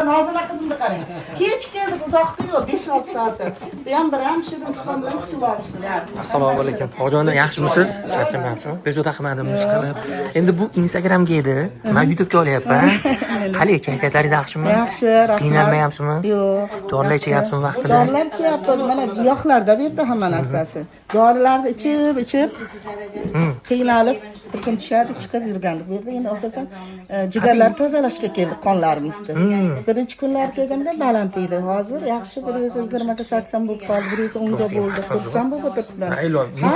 Nazım kızımda qarang. Kech keldik, uzoqda yo'q, 5-6 soat. Bu ham bir ham shirin suxan bilan kutib olishdilar. Assalomu alaykum. Hojiona yaxshimisiz? Charchamayapsizmi? Bezovta qilmadim, ishqilib. Endi bu Instagramga edi. Men YouTube'ga olyapman. Qanday kayfiyatlaringiz yaxshimi? Yaxshi, rahmat. Qiynalmayapsizmi? Yo'q. Dorilar ichyapsizmi vaqtida? Dorilar ichyapmiz. Mana giyohlarda bu yerda hamma narsasi. Dorilarni ichib, qiynalib, bir kun tushadi, chiqib yurgandik. Bu yerda endi asosan jigarlar tozalashga keldik qonlarimizni. Birinchi kunlar kelganda baland edi. Hozir yaxshi 120 ga 80 bo'lib qoldi, 110 ga bo'ldi. Xursand bo'lib o'tiribman.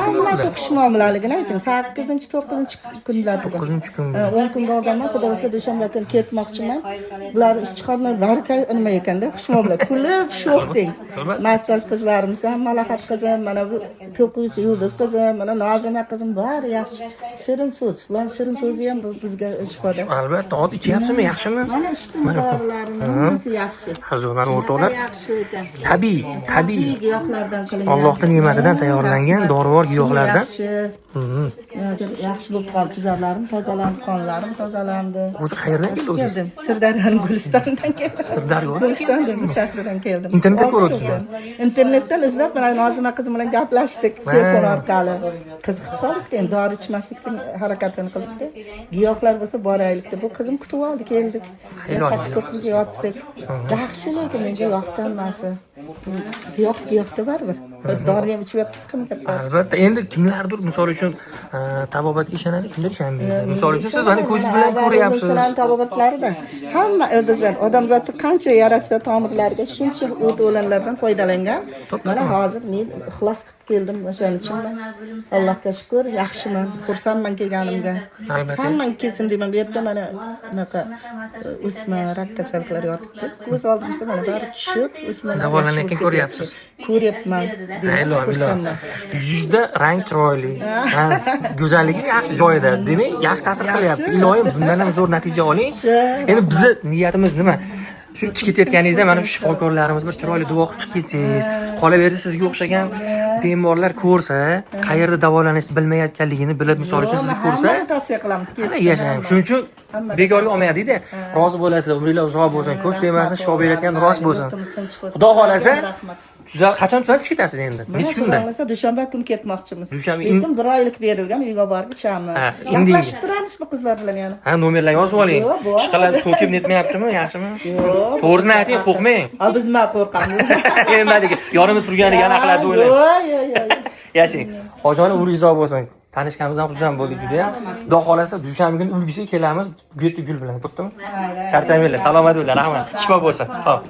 Hammasi xushmuomalaligini ayting. 8-9 kunlar. 9 kun. 10 kun qolganman, xudo xohlasa dushanba kuni ketmoqchiman. Bular ishchiqonlar baraka nima ekanda, xushmuomala. Kulib sho'xding. Massaz qizlarimiz ham Malahat qizim, mana bu To'quvchi Yulduz qizim, mana Nozima qizim bor, yaxshi. Shirin so'z. Ular shirin so'zi ham bizga shifoda. Albatta, hozir ichyapsizmi, yaxshimi? Mana ichdim dorilarni, hammasi yaxshi. Hazurlar o'rtoqlar. Yaxshi ekan. Tabiiy giyohlardan qilingan. Allohning ne'matidan tayyorlangan dorivor giyohlardan. Yaxshi bo'lib qoldi. Jigarlarim tozalandi, qonlarim tozalandi. O'zi qayerdan keldingiz? Sirdaryoning Gulistonidan keldim. Sirdaryo? Guliston shahridan keldim. Internetda ko'rdingizmi? Internetdan izlab, mana Nozima qizim bilan gaplashdik telefon orqali. Qiziqib qoldik, endi dori ichmaslikning harakatini qildik. Giyohlar bo'lsa boraylik deb bu qizim kutib oldi, keldik. Sakkiz yotdik. Yaxshi lekin menga yoqdi hammasi. Giyohda baribir. Biz dori ham ichyapmiz qimmat. Albatta, endi kimlardir misol uchun tabobatga ishonadi, kimdir ishonmaydi. Misol uchun siz mana ko'zingiz bilan ko'ryapsiz. Tabobatlarida hamma ildizlar odamzodni qancha yaratsa tomirlariga shuncha o't o'lanlardan foydalangan. Mana hozir men ixlos qilib keldim o'shaning uchun. Allohga shukr, yaxshiman, xursandman kelganimga. Albatta. Hamma kelsin deyman. Bu yerda mana bunaqa o'sma rak kasalliklari yotibdi. Ko'z oldimizda mana bari tushib, o'smalar davolanayotgan ko'ryapsiz. Ko'ryapman. Xursandman. Yuzda rang chiroyli. Go'zalligi yaxshi joyida. Demak, yaxshi ta'sir qilyapti. Iloyim bundan ham zo'r natija oling. Endi bizni niyatimiz nima? Shu chiqib ketayotganingizda mana shu shifokorlarimiz bir chiroyli duo qilib chiqib ketsangiz, qolaversa sizga o'xshagan bemorlar ko'rsa, qayerda davolanishni bilmayotganligini bilib, misol uchun sizni ko'rsa, tavsiya qilamiz yashang. Shuning uchun bekorga olmaydi-da. Rozi bo'lasizlar, umringlar uzoq bo'lsin, ko'z tegmasin, shifo berayotgan rost bo'lsin. Xudo xolasa, qachon tuzalib ketasiz endi? Necha kunda? Dushanba kuni ketmoqchimiz. Lekin 1 oylik berilgan, uyga borib ichamiz. Gaplashib turamiz bu qizlar bilan yana. Ha, nomerlarni yozib oling. Ishqilib so'kib netmayaptimi, yaxshimi? To'g'risini ayting, qo'rqmang. Biz nima qo'rqamiz? Endi nima yorimi turganiga ana qiladi o'ylab. Yashang. Hojona umringiz uzoq bo'lsin. Tanishganimizdan xursand bo'ldik juda ham. Xudo xolasa dushanba kuni ulgisiga kelamiz, gul bilan, bo'ptimi? Charchamanglar, salomat bo'linglar, rahmat. Shifo bo'lsin. Xo'p.